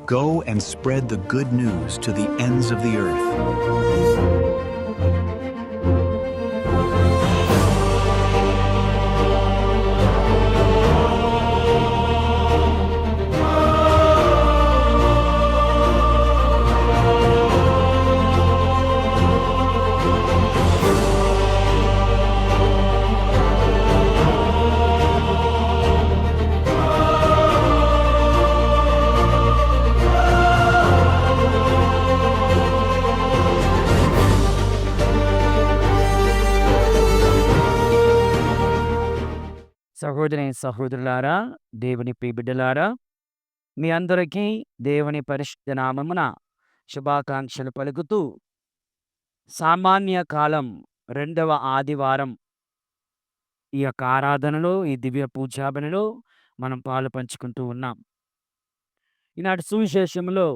Go and spread the good news to the ends of the earth. సహోదరి సహోదరులారా, దేవుని ప్రియబిడ్డలారా, మీ అందరికీ దేవుని పరిశుద్ధ నామమున శుభాకాంక్షలు పలుకుతూ, సామాన్య కాలం రెండవ ఆదివారం ఈ యొక్క ఆరాధనలో, ఈ దివ్య పూజాబలిలో మనం పాలు పంచుకుంటూ ఉన్నాం. ఈనాటి సువిశేషంలో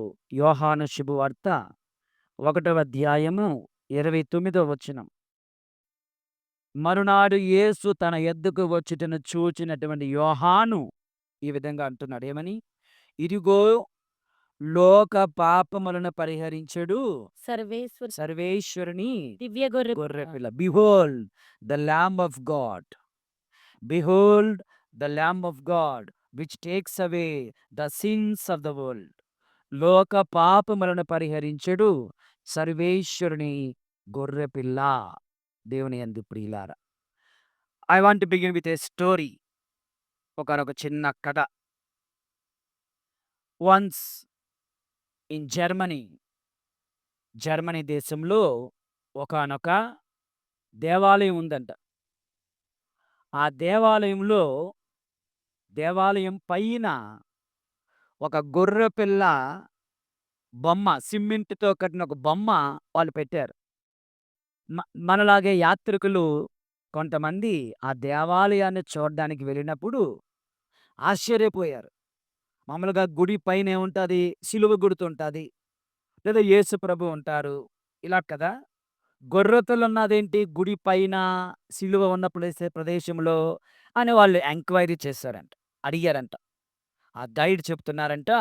యోహాను శుభవార్త 1వ అధ్యాయము 29వ వచనం. మరునాడు యేసు తన యొద్దకు వచ్చుటను చూచినటువంటి యోహాను ఈ విధంగా అంటున్నాడు. ఏమని? ఇదిగో లోక పాపములను పరిహరించడు సర్వేశ్వరుని దివ్య గొర్రె గొర్రెపిల్ల. Behold the lamb of God, behold the lamb of God which takes away the sins of the world. లోక పాపములను పరిహరించడు సర్వేశ్వరుని గొర్రెపిల్ల. దేవుని యందు ప్రియులారా, I want to begin with a story. ఒక చిన్న కథ. వన్స్ ఇన్ జర్మనీ దేశంలో ఒకానొక దేవాలయం ఉందంట. ఆ దేవాలయం పైన ఒక గొర్రెపిల్ల బొమ్మ, సిమెంట్తో కట్టిన ఒక బొమ్మ వాళ్ళు పెట్టారు. మనలాగే యాత్రికులు కొంతమంది ఆ దేవాలయాన్ని చూడడానికి వెళ్ళినప్పుడు ఆశ్చర్యపోయారు. మామూలుగా గుడి పైన ఏముంటుంది? సిలువ గుర్తుంటుంది, లేదా యేసు ప్రభు ఉంటారు, ఇలా కదా. గొర్రెపిల్ల ఉన్నదేంటి గుడి పైన, సిలువ ఉన్న ప్రదేశంలో అని వాళ్ళు ఎంక్వైరీ చేశారంట, అడిగారంట. ఆ గైడ్ చెప్తున్నారంట,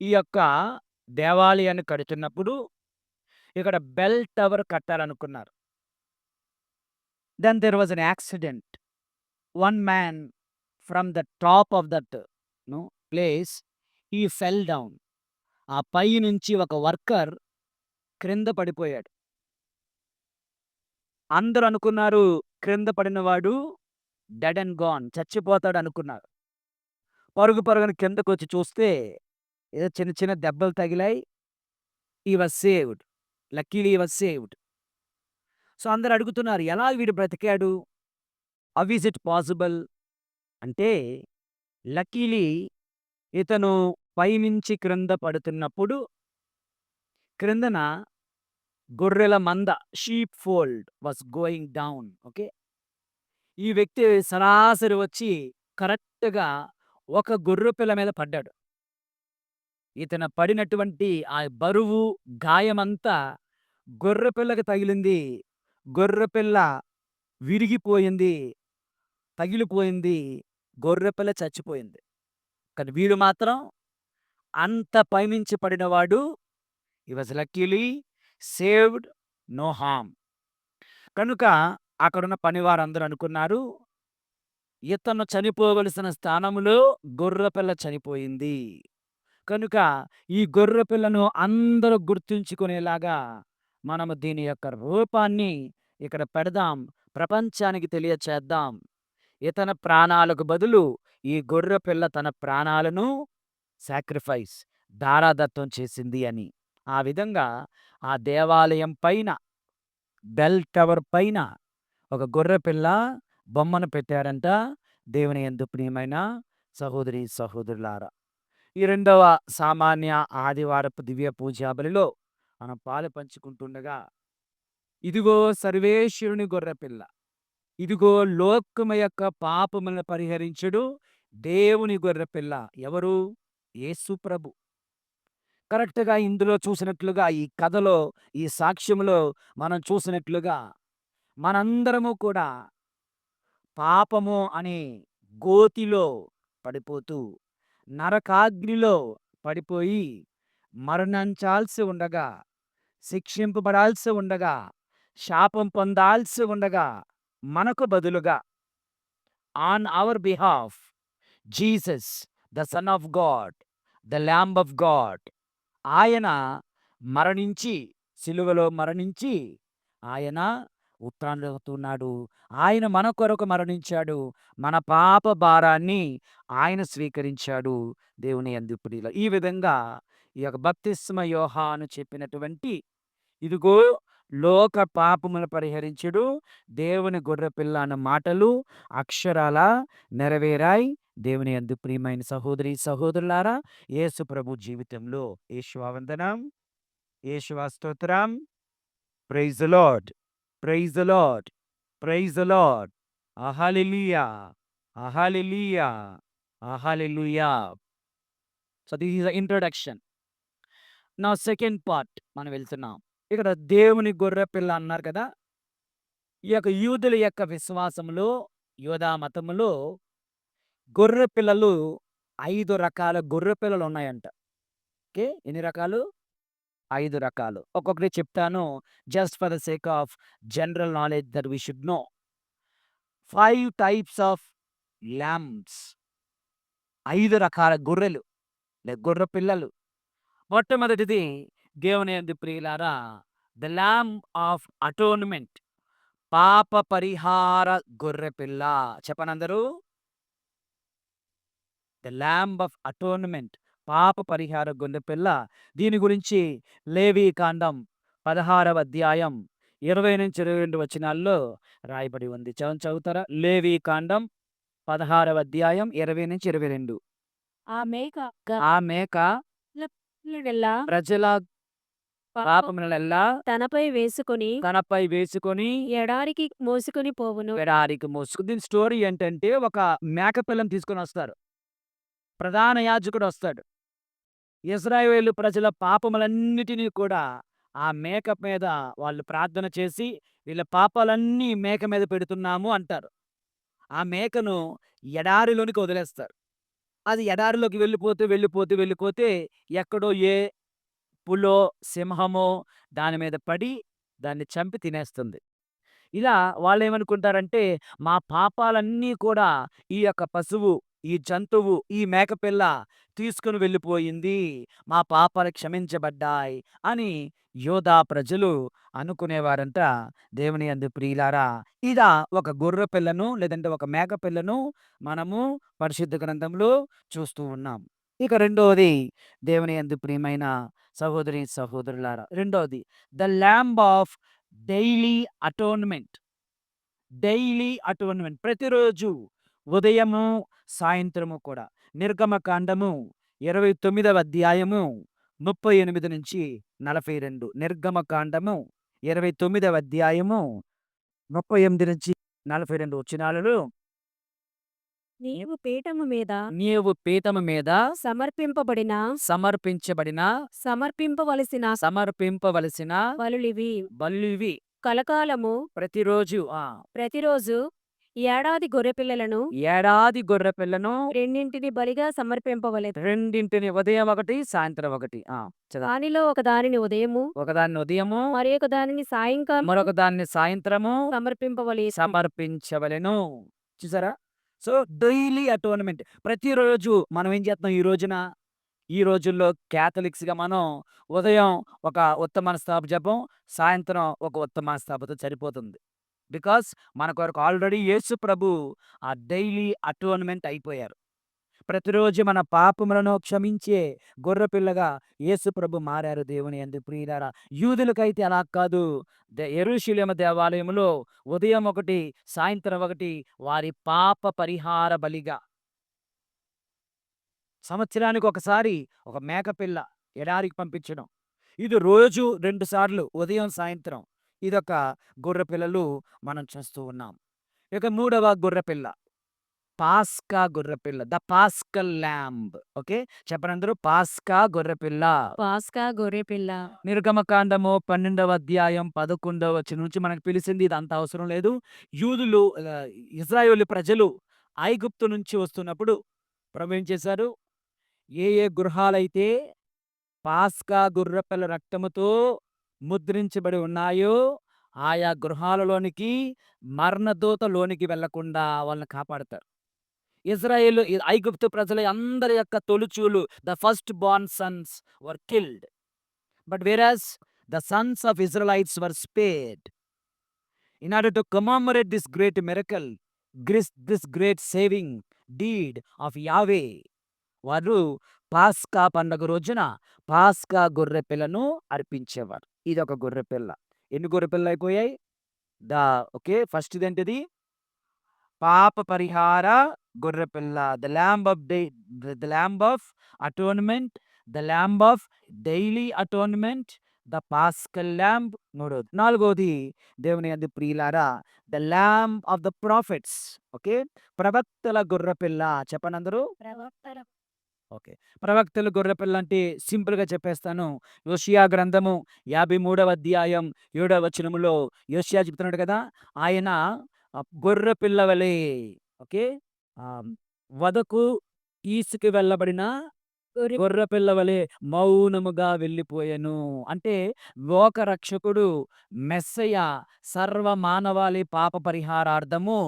ఈ యొక్క దేవాలయాన్ని కడుతున్నప్పుడు ఇక్కడ బెల్ టవర్ కట్టాలనుకున్నారు. Then there was an accident. One man from the top of that place he fell down. ఆ పై నుంచి ఒక వర్కర్ క్రింద పడిపోయాడు. అందరూ అనుకున్నారు క్రింద పడినవాడు డెడ్ అండ్ గాన్, చచ్చిపోతాడు అనుకున్నారు. పరుగున కిందకు వచ్చి చూస్తే ఏదో చిన్న చిన్న దెబ్బలు తగిలాయి. He was saved, luckily he was saved. So అందరు అడుగుతున్నారు, ఎలా వీడు బ్రతికాడు? హౌ ఈజ్ ఇట్ పాసిబుల్ అంటే, లక్కీలీ ఇతను పైనుంచి క్రింద పడుతున్నప్పుడు క్రిందన గొర్రెల మంద, sheepfold was going down. Okay, ఈ వ్యక్తి సరాసరి వచ్చి కరెక్ట్గా ఒక గొర్రెపిల్ల మీద పడ్డాడు. ఇతను పడినటువంటి ఆ బరువు, గాయమంతా గొర్రెపిల్లకి తగిలింది. గొర్రెపిల్ల విరిగిపోయింది, తగిలిపోయింది, గొర్రెపిల్ల చచ్చిపోయింది. కానీ వీడు మాత్రం అంత పైనుంచి పడినవాడు he was luckily saved, no harm. కనుక అక్కడున్న పనివారందరూ అనుకున్నారు, ఇతను చనిపోవలసిన స్థానంలో గొర్రెపిల్ల చనిపోయింది. కనుక ఈ గొర్రెపిల్లను అందరూ గుర్తుంచుకునేలాగా మనము దీని యొక్క రూపాన్ని ఇక్కడ పెడదాం, ప్రపంచానికి తెలియచేద్దాం. ఇతని ప్రాణాలకు బదులు ఈ గొర్రెపిల్ల తన ప్రాణాలను సాక్రిఫైస్, దారాదత్తం చేసింది అని. ఆ విధంగా ఆ దేవాలయం పైన, బెల్ టవర్ పైన ఒక గొర్రెపిల్ల బొమ్మను పెట్టారంట. దేవుని యందు ప్రియమైన సహోదరి సహోదరులారా, ఈ రెండవ సామాన్య ఆదివారపు దివ్య పూజాబలిలో మనం పాలు పంచుకుంటుండగా, ఇదిగో సర్వేశ్వరుని గొర్రెపిల్ల, ఇదిగో లోకము యొక్క పాపములను పరిహరించుడు దేవుని గొర్రెపిల్ల. ఎవరు? యేసు ప్రభు. కరెక్ట్గా ఇందులో చూసినట్లుగా, ఈ కథలో, ఈ సాక్ష్యంలో మనం చూసినట్లుగా, మనందరము కూడా పాపము అనే గోతిలో పడిపోతూ నరకాగ్నిలో పడిపోయి మరణించాల్సి ఉండగా, శిక్షింపబడాల్సి ఉండగా, శాపం పొందాల్సి ఉండగా, మనకు బదులుగా on hour behalf Jesus the son of God, the lamb of God, ఆయన మరణించి, సిలువలో మరణించి, ఆయన ఉత్థానమవుతున్నాడు. ఆయన మన కొరకు మరణించాడు. మన పాప భారాన్ని ఆయన స్వీకరించాడు. దేవుని యందు ప్రియుల ఈ విధంగా ఈ యొక్క బప్తిస్మ యోహాను చెప్పినటువంటి ఇదిగో లోక పాపములు పరిహరించుడు దేవుని గొర్రెపిల్ల అన్న మాటలు అక్షరాల నెరవేరాయి. దేవుని యందు ప్రియమైన సహోదరి సహోదరులారా, యేసు ప్రభు జీవితంలో యేషువా వందనం, యేషువా స్తోత్రం. Praise the Lord, praise the Lord, praise the Lord. Hallelujah, hallelujah, hallelujah. So this is the introduction. నా సెకండ్ పార్ట్ మనం వెళ్తున్నాం. ఇక్కడ దేవుని గొర్రె పిల్ల అన్నారు కదా. ఈ యొక్క యూదుల యొక్క విశ్వాసములో, యూదా మతములో గొర్రె పిల్లలు 5 రకాల గొర్రె పిల్లలు ఉన్నాయంట. ఓకే, ఎన్ని రకాలు? 5 రకాలు. ఒక్కొక్కటి చెప్తాను. Just for the sake of general knowledge that we should know. 5 types of lambs. 5 రకాల గొర్రెలు గొర్రె పిల్లలు. మొట్టమొదటిది దేవుని యందు ప్రియులారా, ద ల్యాంబ్ ఆఫ్ అటోన్మెంట్, పాప పరిహార గొర్రె పిల్ల. చెప్పనందరూ, ద ల్యాంబ్ ఆఫ్ అటోన్మెంట్, పాప పరిహార గొర్రె పిల్ల. దీని గురించి లేవి కాండం 16వ అధ్యాయం 20-22 వచనాల్లో రాయబడి ఉంది. చదువుతారా? లేవి కాండం 16వ అధ్యాయం 20-22. ఆ మేక ఆ మేక గల్లెడెల్లా ప్రజల పాపం పాపములనెల్లా తనపై వేసుకొని తనపై వేసుకొని ఎడారికి మోసుకొని పోవును. ఎడారికి మోసుకు. దీని స్టోరీ ఏంటంటే, ఒక మేక పిల్లని తీసుకొని వస్తారు. ప్రధాన యాజకుడు వస్తాడు. ఇశ్రాయేలు ప్రజల పాపములన్నిటినీ కూడా ఆ మేక మీద వాళ్ళు ప్రార్థన చేసి, వీళ్ళ పాపాలన్నీ మేక మీద పెడుతున్నాము అంటారు. ఆ మేకను ఎడారిలోనికి వదిలేస్తారు. అది ఎడారిలోకి వెళ్ళిపోతే ఎక్కడో ఏ పులో, సింహమో దాని మీద పడి దాన్ని చంపి తినేస్తుంది. ఇలా వాళ్ళేమనుకుంటారంటే, మా పాపాలన్నీ కూడా ఈ యొక్క పశువు, ఈ జంతువు, ఈ మేకపిల్ల తీసుకొని వెళ్ళిపోయింది. మా పాపాలు క్షమించబడ్డాయి అని యోధా ప్రజలు అనుకునేవారంట. దేవుని యందు ప్రియులారా, ఇలా ఒక గొర్రె పిల్లను లేదంటే ఒక మేక పిల్లను మనము పరిశుద్ధ గ్రంథంలో చూస్తూ ఉన్నాం. ఇక రెండోది, దేవుని యందు ప్రియమైన సహోదరి సహోదరులారా, రెండోది the lamb of daily atonement. Daily atonement, ప్రతిరోజు ఉదయము సాయంత్రము కూడా. నిర్గమకాండము 29వ అధ్యాయము 38-42. నిర్గమకాండము 29వ అధ్యాయము 38-42 వచనాలలో, నీవు పీఠము మీద నీవు పీఠము మీద సమర్పింపబడిన సమర్పింపవలసిన బలులివి. బలులివి. కలకాలము ప్రతిరోజు ప్రతిరోజు ఏడాది గొర్రెపిల్లలను ఏడాది గొర్రె పిల్లను రెండింటిని బలిగా సమర్పింపవలెను. రెండింటిని, ఉదయం ఒకటి సాయంత్రం ఒకటి. చదవండి. దానిలో ఒక దానిని ఉదయము, ఒకదాన్ని ఉదయము, మరి ఒక దానిని సాయంకాలం మరొక దాన్ని సాయంత్రము సమర్పింపవలెను. సమర్పించవలెను. చూసారా? So daily atonement. ప్రతిరోజు మనం ఏం చేస్తున్నాం ఈ రోజుల్లో క్యాథలిక్స్గా మనం ఉదయం ఒక ఉత్తమనస్తాప జపం, సాయంత్రం ఒక ఉత్తమనస్తాపతో సరిపోతుంది. బికాస్ మన కొరకు ఆల్రెడీ యేసు ప్రభు ఆ డైలీ అటోన్మెంట్ అయిపోయారు. ప్రతిరోజు మన పాపములను క్షమించే గొర్రెపిల్లగా యేసు ప్రభు మారారు. దేవుని యందు ప్రియులారా, యూదులకైతే అలా కాదు. యెరూషలేము దేవాలయంలో ఉదయం ఒకటి సాయంత్రం ఒకటి వారి పాప పరిహార బలిగా. సంవత్సరానికి ఒకసారి ఒక మేకపిల్ల ఎడారికి పంపించడం. ఇది రోజు 2 సార్లు ఉదయం సాయంత్రం. ఇదొక గొర్రెపిల్లలు మనం చూస్తూ ఉన్నాం. ఇక మూడవ గొర్రెపిల్ల పాస్కా గొర్రెపిల్ల, ద పాస్కల్ ల్యాంబ్. ఓకే, చెప్పనందరూ, పాస్కా గొర్రెపిల్ల. పాస్కా గొర్రెపిల్ల. నిర్గమకాండము 12వ అధ్యాయం 11వ వచనం నుంచి మనకు పిలిచింది. ఇది అంత అవసరం లేదు. యూదులు, ఇశ్రాయేలు ప్రజలు ఐగుప్తు నుంచి వస్తున్నప్పుడు ప్రభు ఏం చేశారు? ఏ ఏ గృహాలైతే పాస్కా గొర్రెపిల్ల రక్తముతో ముద్రించబడి ఉన్నాయో, ఆయా గృహాలలోనికి మరణదూత లోనికి వెళ్ళకుండా వాళ్ళని కాపాడతారు. ఐగుప్తు ప్రజల అందరి యొక్క తొలిచూలు the firstborn sons were killed. But whereas the sons of Israelites were spared. In order to commemorate this great miracle, this great saving deed of Yahweh, వారు పాస్కా పండగ రోజున పాస్కా గొర్రె పిల్లను అర్పించేవారు. ఇది ఒక గొర్రె పిల్ల. ఎన్ని గొర్రె పిల్లలు అయిపోయాయి? ఓకే, ఫస్ట్ ఇదేంటిది? పాప పరిహార గొర్రె పిల్ల, the lamb of atonement, the lamb of daily atonement, the pascal lamb. నాలుగోది దేవుని యందు ప్రియులారా, the lamb of the profits. Okay, ప్రవక్తల గొర్రె పిల్ల. చెప్పండి అందరూ. ఓకే, ప్రవక్తల గొర్రెపిల్ల అంటే సింపుల్గా చెప్పేస్తాను. యోషియా గ్రంథము 53వ అధ్యాయం 7వ వచనములో యోషియా చెప్తున్నాడు కదా, ఆయన గొర్రెపిల్ల వలె, ఓకే, ఆ, వదకు తీసుకు వెళ్ళబడిన గొర్రెపిల్ల వలె మౌనముగా వెళ్ళిపోయాను. అంటే లోక రక్షకుడు మెస్సయ్య సర్వ మానవాళి పాప పరిహారార్థము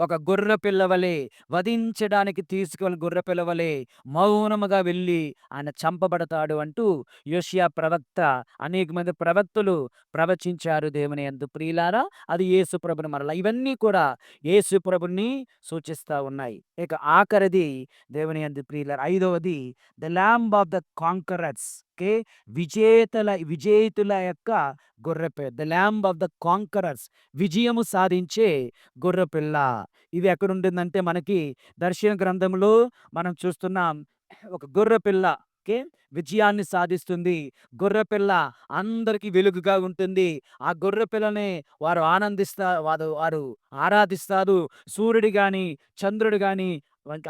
ఒక గొర్రెపిల్ల వలె, వధించడానికి తీసుకువెళ్ళిన గొర్రెపిల్ల వలె మౌనముగా వెళ్ళి ఆయన చంపబడతాడు అంటూ యోషియా ప్రవక్త, అనేక మంది ప్రవక్తలు ప్రవచించారు. దేవుని యందు ప్రియులారా, అది యేసు ప్రభుని మరలా. ఇవన్నీ కూడా యేసు ప్రభుని సూచిస్తూ ఉన్నాయి. ఇక ఆఖరిది దేవుని యందు ప్రియులారా, ఐదవది the lamb of the conquerors. Okay, విజేతుల యొక్క గొర్రెపిల్ల, the lamb of the conquerors, విజయము సాధించే గొర్రెపిల్ల. ఇది ఎక్కడ ఉంటుందంటే మనకి దర్శన గ్రంథంలో మనం చూస్తున్నాం. ఒక గొర్రెపిల్ల, ఓకే, విజయాన్ని సాధిస్తుంది. గొర్రెపిల్ల అందరికీ వెలుగుగా ఉంటుంది. ఆ గొర్రెపిల్లని వారు వారు ఆరాధిస్తారు. సూర్యుడు గాని చంద్రుడు గాని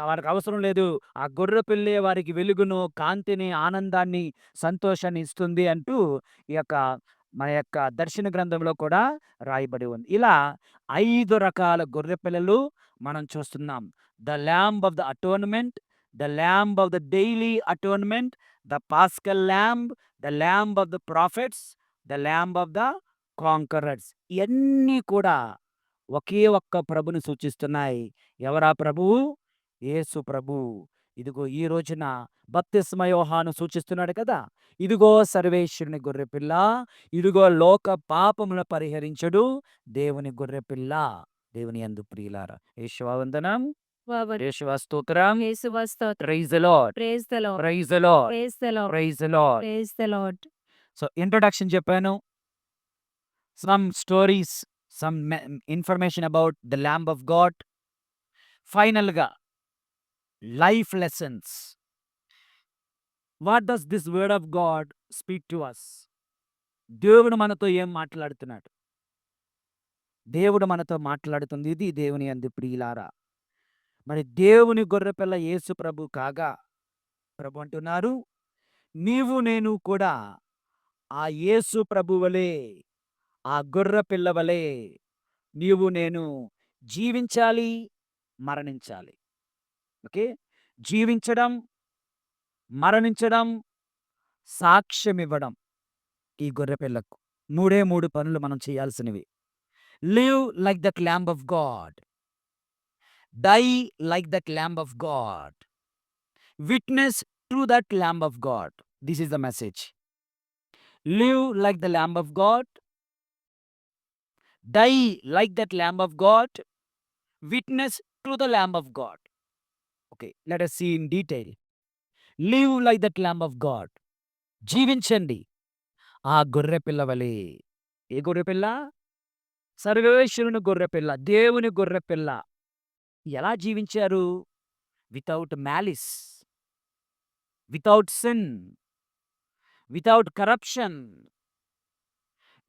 వారికి అవసరం లేదు. ఆ గొర్రెపిల్లే వారికి వెలుగును, కాంతిని, ఆనందాన్ని, సంతోషాన్ని ఇస్తుంది అంటూ ఈ యొక్క మన యొక్క దర్శన గ్రంథంలో కూడా రాయబడి ఉంది. ఇలా 5 రకాల గొర్రెపిల్లలు మనం చూస్తున్నాం. The lamb of the atonement, the lamb of the daily atonement, the pascal lamb, the lamb of the profits, the lamb of the conquerors. ఇవన్నీ కూడా ఒకే ఒక్క ప్రభుని సూచిస్తున్నాయి. ఎవరా ప్రభువు? యేసు ప్రభు. ఇదిగో ఈ రోజున బప్తిస్మ యోహాను సూచిస్తున్నాడు కదా, ఇదిగో సర్వేశ్వరుని గొర్రెపిల్ల, ఇదిగో లోక పాపముల పరిహరించడు దేవుని గొర్రెపిల్ల. దేవుని యందు ప్రియులారా, యేషువా వందనం, యేషువా స్తోత్రం, praise the Lord, praise the Lord, praise the Lord, praise the Lord, praise the Lord. So introduction చెప్పాను. Some stories, some information about the lamb of God. ఫైనల్గా life lessons. What does this word of God speak to us? దేవుడు మనతో ఏం మాట్లాడుతున్నాడు? దేవుడు మనతో మాట్లాడుతుంది. ఇది దేవుని యందు ప్రియులారా. మరి దేవుని గొర్రెపిల్ల యేసు ప్రభు కాగా, ప్రభు అంటున్నారు, నీవు నేను కూడా ఆ యేసు ప్రభు వలె, ఆ గొర్రెపిల్ల వలె నీవు నేను జీవించాలి, మరణించాలి. ఓకే, జీవించడం, మరణించడం, సాక్ష్యం ఇవ్వడం. ఈ గొర్రెపిల్లకు 3 పనులు మనం చేయాల్సినవి. Live like that lamb of God, die like that lamb of God, witness to that lamb of God. This is the message. Live like the lamb of God, die like that lamb of God, witness to the lamb of God. Okay, let us see in detail. Live like that lamb of God. జీవించండి ఆ గొర్రెపిల్ల వలె. ఏ గొర్రెపిల్ల? సర్వేశ్వరుని గొర్రెపిల్ల, దేవుని గొర్రెపిల్ల. ఎలా జీవించారు? Without malice, without sin, without corruption,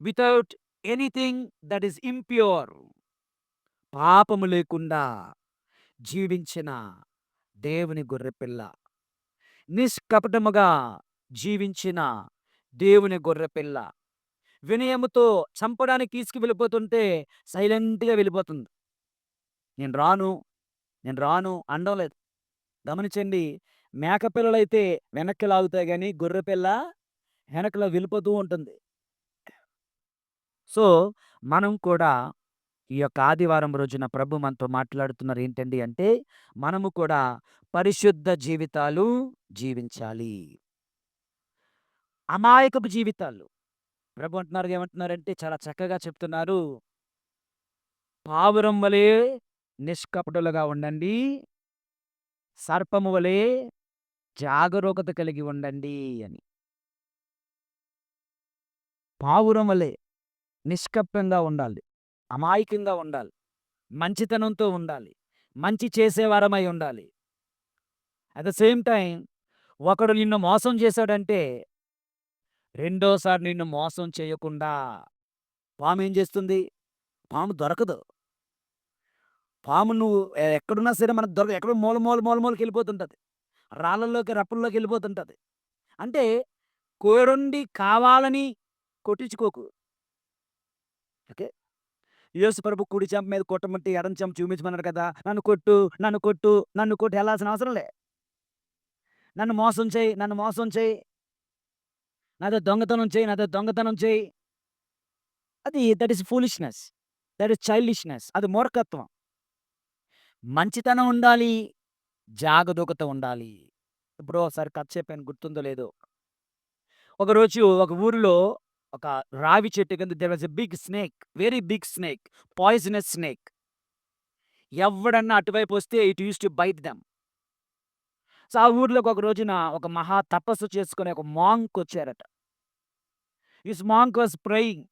without anything that is impure. పాపము లేకుండా జీవించిన దేవుని గొర్రెపిల్ల, నిష్కపటముగా జీవించిన దేవుని గొర్రెపిల్ల. వినయముతో చంపడానికి వెళ్ళిపోతుంటే సైలెంట్గా వెళ్ళిపోతుంది. నేను రాను అనడం లేదు. గమనించండి, మేక పిల్లలైతే వెనక్కి లాగుతాయి గానీ, గొర్రె పిల్ల వెనకలా వెళ్ళిపోతూ ఉంటుంది. సో, మనం కూడా ఈ యొక్క ఆదివారం రోజున ప్రభు మనతో మాట్లాడుతున్నారు ఏంటండి అంటే, మనము కూడా పరిశుద్ధ జీవితాలు జీవించాలి. అమాయకపు జీవితాలు. ప్రభు అంటున్నారు ఏమంటున్నారంటే చాలా చక్కగా చెప్తున్నారు. పావురం వలె నిష్కపటులుగా ఉండండి. సర్పము వలె జాగరూకత కలిగి ఉండండి అని. పావురం వలె నిష్కపటంగా ఉండాలి. అమాయకంగా ఉండాలి. మంచితనంతో ఉండాలి. మంచి చేసేవారమై ఉండాలి. అట్ ద సేమ్ టైమ్ ఒకడు నిన్ను మోసం చేశాడంటే, రెండోసారి నిన్ను మోసం చేయకుండా పామేం చేస్తుంది? పాము దొరకదు. పాము నువ్వు ఎక్కడున్నా సరే మనకు దొరకదు. ఎక్కడో మూలకెళ్ళిపోతుంటది. రాళ్ళలోకి, రప్పల్లోకెళ్ళిపోతుంటది. అంటే కోరుండి కావాలని కొట్టించుకోకు. ఓకే. యేసు ప్రభు కుడి చెంప మీద కొట్టమంటే ఎడమ చెంప చూపించమన్నాడు కదా! నన్ను కొట్టు, నన్ను కొట్టు, నన్ను కొట్టి ఎళ్ళాల్సిన అవసరం లే. నన్ను మోసం చెయ్యి, నన్ను మోసం చెయ్యి. నాతో దొంగతనం చెయ్యి, నాతో దొంగతనం చెయ్యి. That is foolishness. That is childishness. అది మూర్ఖత్వం. మంచితనం ఉండాలి. జాగరూకత ఉండాలి. ఎప్పుడో ఒకసారి కథ చెప్పాను గుర్తుందో లేదో. ఒకరోజు ఒక ఊరిలో ఒక రావి చెట్టు కింద there was a big snake. Very big snake. Poisonous snake. ఎవడన్నా అటువైపు వస్తే it used to bite them. So, ఆ ఊర్లోకి ఒక రోజున ఒక మహా తపస్సు చేసుకునే ఒక మాంక్ వచ్చారట. This monk was praying.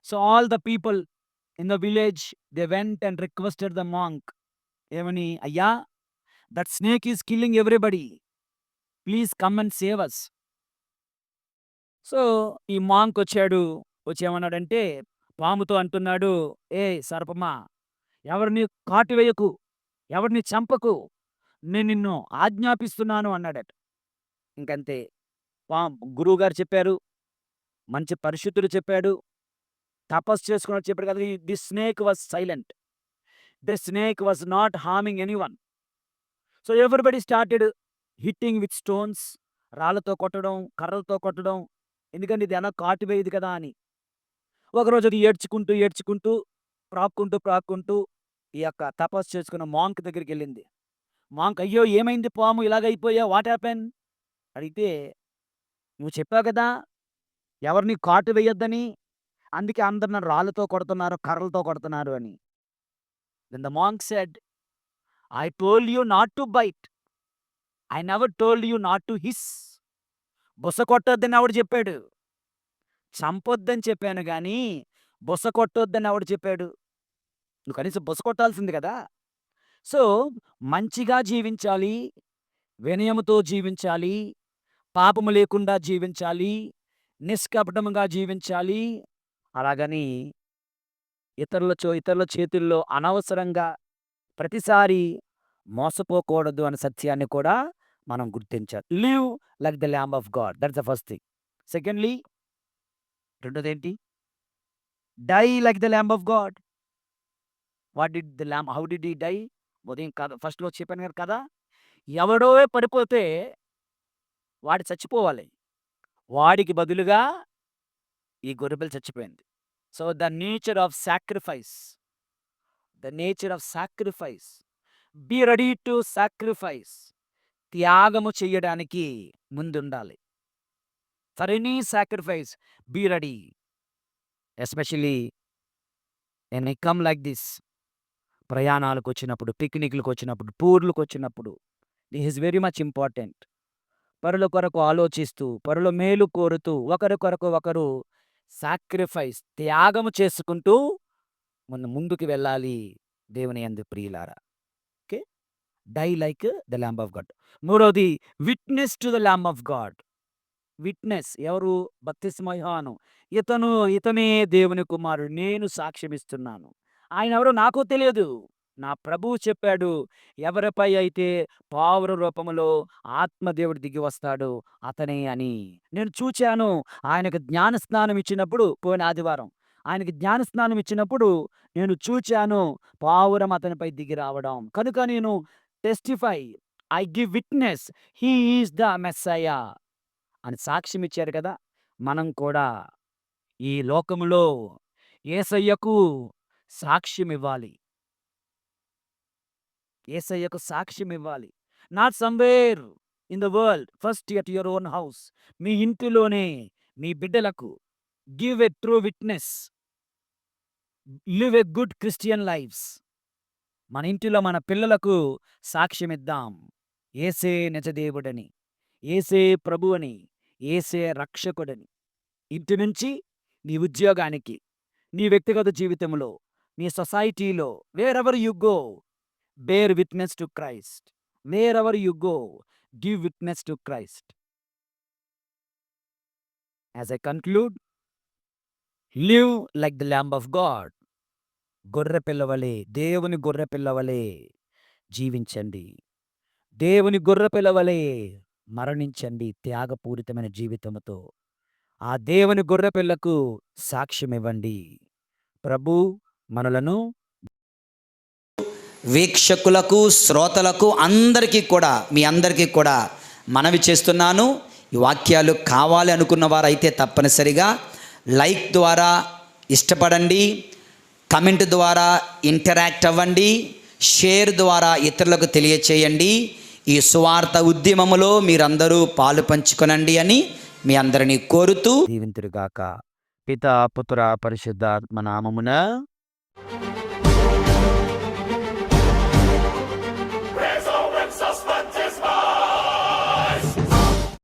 So, all the people in the village they went and requested the monk. ఏమని? అయ్యా! That snake is killing everybody. Please come and save us. So, ఈ మాంక్ వచ్చాడు. వచ్చి ఏమన్నాడంటే పాముతో అంటున్నాడు, "ఏయ్ సర్పమా! ఎవరిని కాటు వేయకు. ఎవరిని చంపకు. నేను నిన్ను ఆజ్ఞాపిస్తున్నాను" అన్నాడట. ఇంకంతే. గురువుగారు చెప్పారు. మంచి పరిశుద్ధుడు చెప్పాడు. తపస్సు చేసుకున్నట్టు చెప్పాడు కదా! The snake was silent. The snake was not harming anyone. So, everybody started hitting with stones. రాళ్ళతో కొట్టడం, కర్రలతో కొట్టడం. ఎందుకంటే ఇది ఎలా కాటు వేయదు కదా అని. ఒకరోజు అది ఏడ్చుకుంటూ, ఏడ్చుకుంటూ, ప్రాక్కుంటూ ఈ యొక్క తపస్సు చేసుకున్న మాంక్ దగ్గరికెళ్ళింది. మాంక్, "అయ్యో! ఏమైంది పాము ఇలాగైపోయావు? What happen?" అడిగితే, "నువ్వు చెప్పావు కదా! ఎవరిని కాటు వేయొద్దని. అందుకే అందరు నన్ను రాళ్ళతో కొడుతున్నారు, కర్రలతో కొడుతున్నారు" అని. Then the monk said, "I told you not to bite. I never told you not to hiss." బుస కొట్టొద్దని ఎవడు చెప్పాడు? చంపొద్దని చెప్పాను గానీ, బుస కొట్టొద్దని ఎవడు చెప్పాడు? నువ్వు కనీసం బుస కొట్టాల్సింది కదా! సో, మంచిగా జీవించాలి. వినయముతో జీవించాలి. పాపము లేకుండా జీవించాలి. నిష్కపటముగా జీవించాలి. అలాగని ఇతరుల చేతుల్లో అనవసరంగా ప్రతిసారి మోసపోకూడదు అనే సత్యాన్ని కూడా మనం గుర్తించాలి. Live like the lamb of God. That's the first thing. Secondly రెండోదేంటి? Die like the lamb of God. How did he die? ఉదయం కథ ఫస్ట్‌లో చెప్పాను కదా కథ. ఎవడో పడిపోతే వాడు చచ్చిపోవాలి. వాడికి బదులుగా ఈ గొర్రెపిల్ల చచ్చిపోయింది. So, the nature of sacrifice. The nature of sacrifice. Be ready to sacrifice. త్యాగము చెయ్యడానికి ముందుండాలి. For any sacrifice be ready. Especially when I come like this. ప్రయాణాలకొచ్చినప్పుడు, పిక్నిక్‌లకొచ్చినప్పుడు, టూర్‌లకొచ్చినప్పుడు this is very much important. పరుల కొరకు ఆలోచిస్తూ, పరుల మేలు కోరుతూ, ఒకరి కొరకు ఒకరు సాక్రిఫైస్ త్యాగము చేసుకుంటూ ముందుకు వెళ్ళాలి దేవుని యందు ప్రియులారా. Okay. Die like the lamb of God. మూడవది witness to the lamb of God. Witness ఎవరు? బప్తిస్మా యోహాను. ఇతనే దేవుని కుమారుడు. నేను సాక్ష్యమిస్తున్నాను. ఆయన ఎవరో నాకు తెలియదు. నా ప్రభువు చెప్పాడు. ఎవరిపై అయితే పావుర రూపములో ఆత్మదేవుడు దిగి వస్తాడో అతనే అని. నేను చూచాను. ఆయనకు జ్ఞానస్నానం ఇచ్చినప్పుడు పోయిన ఆదివారం. ఆయనకి జ్ఞానస్నానం ఇచ్చినప్పుడు నేను చూచాను పావురం అతనిపై దిగి రావడం. కనుక నేను testify I give witness he is the messiah అని సాక్ష్యం ఇచ్చారు కదా. మనం కూడా ఈ లోకములో యేసయ్యకు సాక్ష్యం ఇవ్వాలి. యేసయ్యకు సాక్ష్యం ఇవ్వాలి. Not somewhere in the world, first at your own house. మీ ఇంటిలోనే మీ బిడ్డలకు give a true witness. Live a good Christian lifes. మన ఇంటిలో మన పిల్లలకు సాక్ష్యం ఇద్దాం. యేసే నిజదేవుడని, యేసే ప్రభువని, యేసే రక్షకుడని. ఇంటి నుంచి నీ ఉద్యోగానికి, నీ వ్యక్తిగత జీవితంలో, నీ సొసైటీలో, wherever you go, bear witness to Christ. Wherever you go, give witness to Christ. As I conclude, live like the lamb of God. గొర్రె పిల్లవలే, దేవుని గొర్రె పిల్లవలే జీవించండి. దేవుని గొర్రె పిల్లవలే మరణించండి త్యాగపూరితమైన జీవితంతో. ఆ దేవుని గొర్రె పిల్లకు సాక్ష్యం ఇవ్వండి. ప్రభు మనలను వీక్షకులకు, శ్రోతలకు అందరికీ కూడా, మీ అందరికీ కూడా మనవి చేస్తున్నాను. ఈ వాక్యాలు కావాలి అనుకున్న వారైతే తప్పనిసరిగా లైక్ ద్వారా ఇష్టపడండి, కమెంట్ ద్వారా ఇంటరాక్ట్ అవ్వండి, షేర్ ద్వారా ఇతరులకు తెలియచేయండి. ఈ సువార్త ఉద్యమములో మీరందరూ పాలు పంచుకొనండి అని మీ అందరినీ కోరుతూ దీవింతురుగాక. పితా పుత్ర పరిశుద్ధాత్మ నామమున